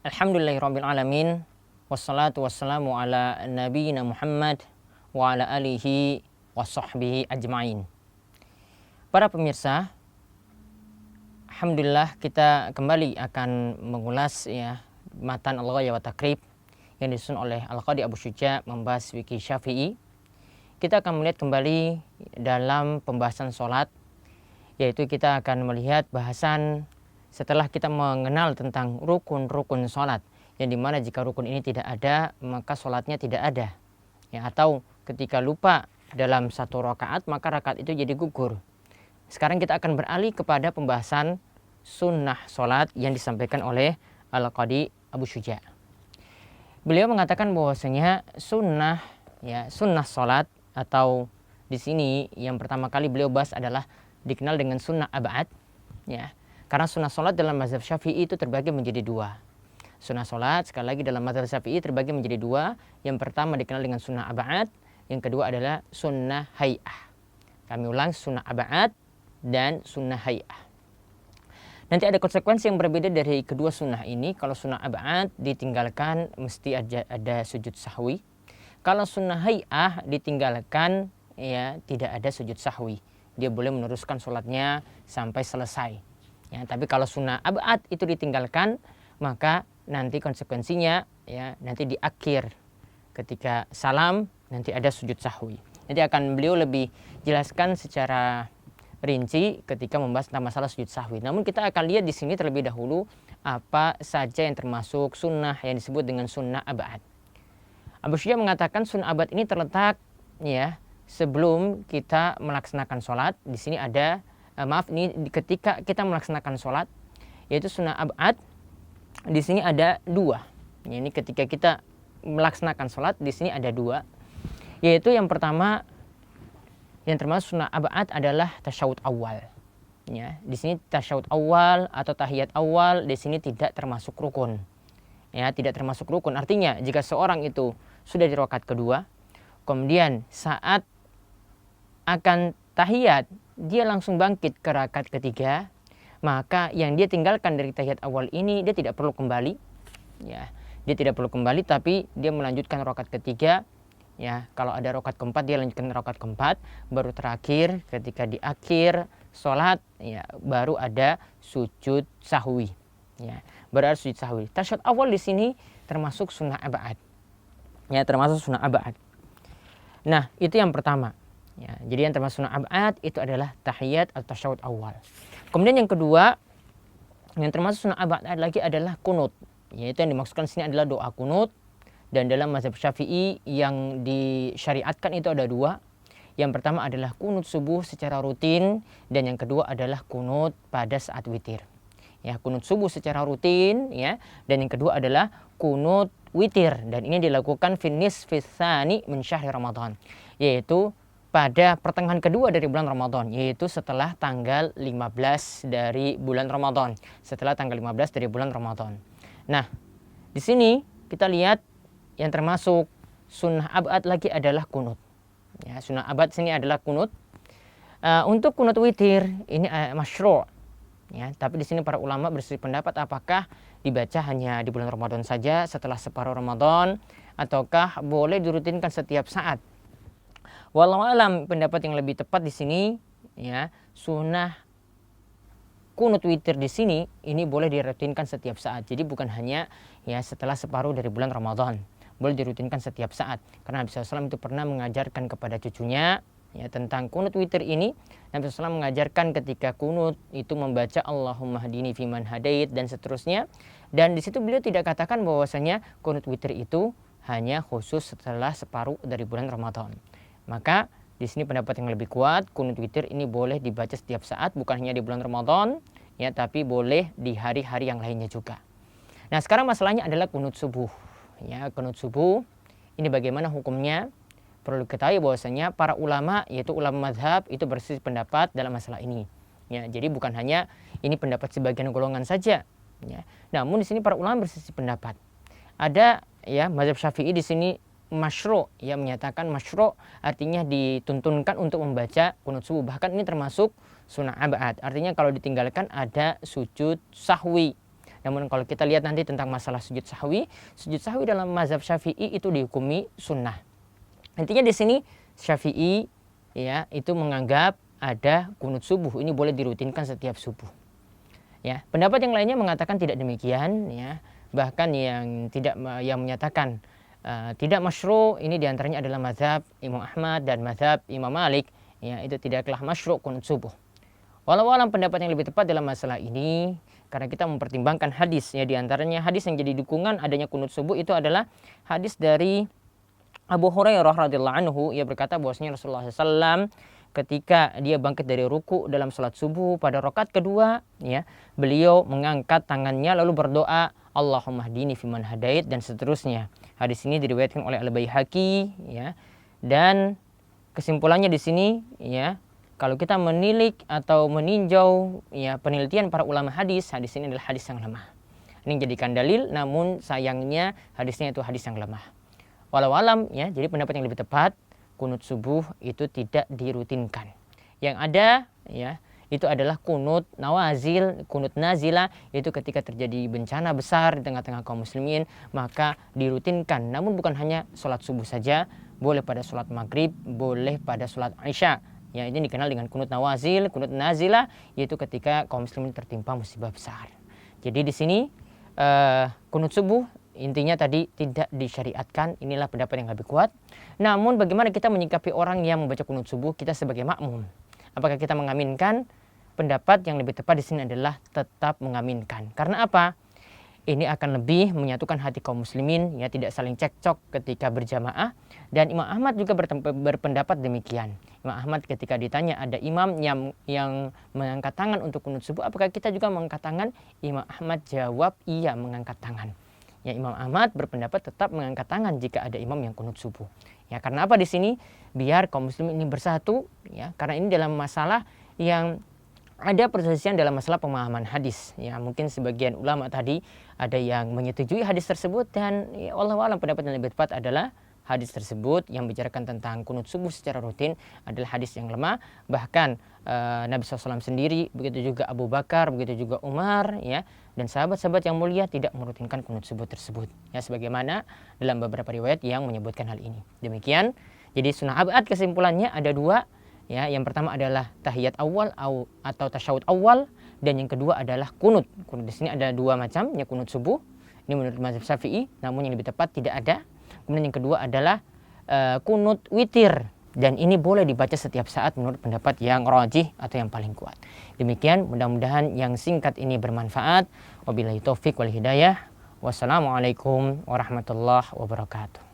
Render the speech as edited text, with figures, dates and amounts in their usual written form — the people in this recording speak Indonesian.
Alhamdulillahirabbil alamin. Wassalatu wassalamu ala nabiyyina Muhammad wa ala alihi wa sahbihi ajmain. Para pemirsa, alhamdulillah kita kembali akan mengulas matan Al-Ghaya wa Taqrib yang disusun oleh Al-Qadi Abu Syuja membahas fikih Syafi'i. Kita akan melihat kembali dalam pembahasan sholat, yaitu kita akan melihat bahasan setelah kita mengenal tentang rukun-rukun sholat, yang dimana jika rukun ini tidak ada maka sholatnya tidak ada, atau ketika lupa dalam satu rakaat maka rakaat itu jadi gugur. Sekarang kita akan beralih kepada pembahasan sunnah sholat yang disampaikan oleh Al-Qadi Abu Syuja. Beliau mengatakan bahwasanya sunnah sholat, atau di sini yang pertama kali beliau bahas adalah dikenal dengan sunnah ab'ad, karena sunnah sholat dalam mazhab Syafi'i itu terbagi menjadi dua. Sunnah sholat sekali lagi dalam mazhab Syafi'i terbagi menjadi dua. Yang pertama dikenal dengan sunnah ab'ad, yang kedua adalah sunnah hay'ah. Kami ulang, sunnah ab'ad dan sunnah hay'ah. Nanti ada konsekuensi yang berbeda dari kedua sunnah ini. Kalau sunnah ab'ad ditinggalkan mesti ada sujud sahwi. Kalau sunnah hay'ah ditinggalkan tidak ada sujud sahwi. Dia boleh meneruskan sholatnya sampai selesai. Tapi kalau sunnah ab'ad itu ditinggalkan, maka nanti konsekuensinya nanti di akhir ketika salam nanti ada sujud sahwi. Nanti akan beliau lebih jelaskan secara rinci ketika membahas tentang masalah sujud sahwi. Namun kita akan lihat di sini terlebih dahulu apa saja yang termasuk sunnah yang disebut dengan sunnah ab'ad. Abu Syuja mengatakan sunnah ab'ad ini terletak sebelum kita melaksanakan sholat. Di sini ada ini ketika kita melaksanakan sholat, yaitu sunnah ab'ad. Di sini ada dua. Ini ketika kita melaksanakan sholat, di sini ada dua. Yaitu yang pertama yang termasuk sunnah ab'ad adalah tasyahud awal. Di sini tasyahud awal atau tahiyat awal di sini tidak termasuk rukun. Tidak termasuk rukun. Artinya jika seorang itu sudah di rakaat kedua, kemudian saat akan tahiyat dia langsung bangkit ke rakaat ketiga, maka yang dia tinggalkan dari tahiyat awal ini dia tidak perlu kembali. Dia tidak perlu kembali, tapi dia melanjutkan rakaat ketiga. Kalau ada rakaat keempat dia lanjutkan rakaat keempat, baru terakhir ketika di akhir sholat baru ada sujud sahwi. Baru ada sujud sahwi. Tasyahud awal di sini termasuk sunnah ab'ad. Termasuk sunnah ab'ad. Nah, itu yang pertama. Jadi yang termasuk sunnah ab'ad itu adalah tahiyat atau tasyahud awal. Kemudian yang kedua yang termasuk sunnah ab'ad lagi adalah kunut. Yaitu yang dimaksudkan di sini adalah doa kunut. Dan dalam mazhab Syafi'i yang disyariatkan itu ada dua. Yang pertama adalah kunut subuh secara rutin, dan yang kedua adalah kunut pada saat witir. Kunut subuh secara rutin, dan yang kedua adalah kunut witir, dan ini dilakukan fi nisfi tsani min syahri Ramadan, yaitu pada pertengahan kedua dari bulan Ramadan, yaitu setelah tanggal 15 dari bulan Ramadan. Setelah tanggal 15 dari bulan Ramadan. Nah, di sini kita lihat yang termasuk sunnah ab'ad lagi adalah kunut. Sunnah ab'ad sini adalah kunut. Untuk kunut witir ini masyru'. Tapi di sini para ulama berselisih pendapat apakah dibaca hanya di bulan Ramadan saja setelah separuh Ramadan, ataukah boleh dirutinkan setiap saat. Wallahu alam, pendapat yang lebih tepat di sini sunnah kunut witir di sini ini boleh dirutinkan setiap saat. Jadi bukan hanya setelah separuh dari bulan Ramadan, boleh dirutinkan setiap saat. Karena Nabi SAW itu pernah mengajarkan kepada cucunya tentang kunut witir ini. Nabi SAW mengajarkan ketika kunut itu membaca Allahumma hadini fiman hadait dan seterusnya. Dan di situ beliau tidak katakan bahwasanya kunut witir itu hanya khusus setelah separuh dari bulan Ramadan. Maka di sini pendapat yang lebih kuat, kunut witir ini boleh dibaca setiap saat, bukan hanya di bulan Ramadan, tapi boleh di hari-hari yang lainnya juga. Nah, sekarang masalahnya adalah kunut subuh. Kunut subuh ini bagaimana hukumnya? Perlu diketahui bahwasanya para ulama, yaitu ulama mazhab, itu berselisih pendapat dalam masalah ini. Jadi bukan hanya ini pendapat sebagian golongan saja. Namun di sini para ulama berselisih pendapat. Ada mazhab Syafi'i di sini masyru', menyatakan masyru' artinya dituntunkan untuk membaca kunut subuh. Bahkan ini termasuk sunnah ab'ad. Artinya kalau ditinggalkan ada sujud sahwi. Namun kalau kita lihat nanti tentang masalah sujud sahwi dalam mazhab Syafi'i itu dihukumi sunnah. Intinya di sini Syafi'i ya itu menganggap ada kunut subuh, ini boleh dirutinkan setiap subuh. Ya, pendapat yang lainnya mengatakan tidak demikian ya. Bahkan yang menyatakan tidak masyru' ini diantaranya adalah mazhab Imam Ahmad dan mazhab Imam Malik ya, itu tidaklah masyru' kunut subuh. Walau alam pendapat yang lebih tepat dalam masalah ini karena kita mempertimbangkan hadis ya, diantaranya hadis yang jadi dukungan adanya kunut subuh itu adalah hadis dari Abu Hurairah radhiyallahu anhu, ia berkata bahwasanya Rasulullah SAW ketika dia bangkit dari ruku dalam salat subuh pada rakaat kedua ya, beliau mengangkat tangannya lalu berdoa Allahumma hdini fiman hadait dan seterusnya. Hadis ini diriwayatkan oleh Al-Baihaqi ya. Dan kesimpulannya di sini ya, kalau kita menilik atau meninjau ya penelitian para ulama hadis ini adalah hadis yang lemah. Ini jadikan dalil, namun sayangnya hadisnya itu hadis yang lemah. Walau alam ya, jadi pendapat yang lebih tepat kunut subuh itu tidak dirutinkan. Yang ada ya itu adalah kunut nawazil, kunut nazila, yaitu ketika terjadi bencana besar di tengah-tengah kaum muslimin maka dirutinkan. Namun bukan hanya sholat subuh saja, boleh pada sholat maghrib, boleh pada sholat isya. Ya, ini dikenal dengan kunut nawazil, kunut nazila, yaitu ketika kaum muslimin tertimpa musibah besar. Jadi di sini kunut subuh intinya tadi tidak disyariatkan, inilah pendapat yang lebih kuat. Namun bagaimana kita menyikapi orang yang membaca kunut subuh, kita sebagai makmum? Apakah kita mengaminkan? Pendapat yang lebih tepat di sini adalah tetap mengaminkan. Karena apa? Ini akan lebih menyatukan hati kaum muslimin, ya, tidak saling cekcok ketika berjamaah. Dan Imam Ahmad juga berpendapat demikian. Imam Ahmad ketika ditanya ada imam yang mengangkat tangan untuk kunut subuh, apakah kita juga mengangkat tangan? Imam Ahmad jawab iya, mengangkat tangan. Ya, Imam Ahmad berpendapat tetap mengangkat tangan jika ada imam yang kunut subuh. Ya, karena apa di sini? Biar kaum muslimin ini bersatu, ya, karena ini dalam masalah yang ada perselisihan dalam masalah pemahaman hadis. Ya, mungkin sebagian ulama tadi ada yang menyetujui hadis tersebut dan ya, wallahu a'lam pendapat yang lebih tepat adalah hadis tersebut yang bicarakan tentang kunut subuh secara rutin adalah hadis yang lemah. Bahkan Nabi SAW sendiri, begitu juga Abu Bakar, begitu juga Umar, ya, dan sahabat-sahabat yang mulia tidak merutinkan kunut subuh tersebut. Ya, sebagaimana dalam beberapa riwayat yang menyebutkan hal ini. Demikian. Jadi sunnah abad kesimpulannya ada dua. Ya, yang pertama adalah tahiyat awal atau tasyahud awal, dan yang kedua adalah kunut. Kunut di sini ada dua macam, ya, kunut subuh. Ini menurut mazhab Syafi'i, namun yang lebih tepat tidak ada. Kemudian yang kedua adalah kunut witir, dan ini boleh dibaca setiap saat menurut pendapat yang rajih atau yang paling kuat. Demikian, mudah-mudahan yang singkat ini bermanfaat. Wabillahi taufik wal hidayah. Wassalamualaikum warahmatullahi wabarakatuh.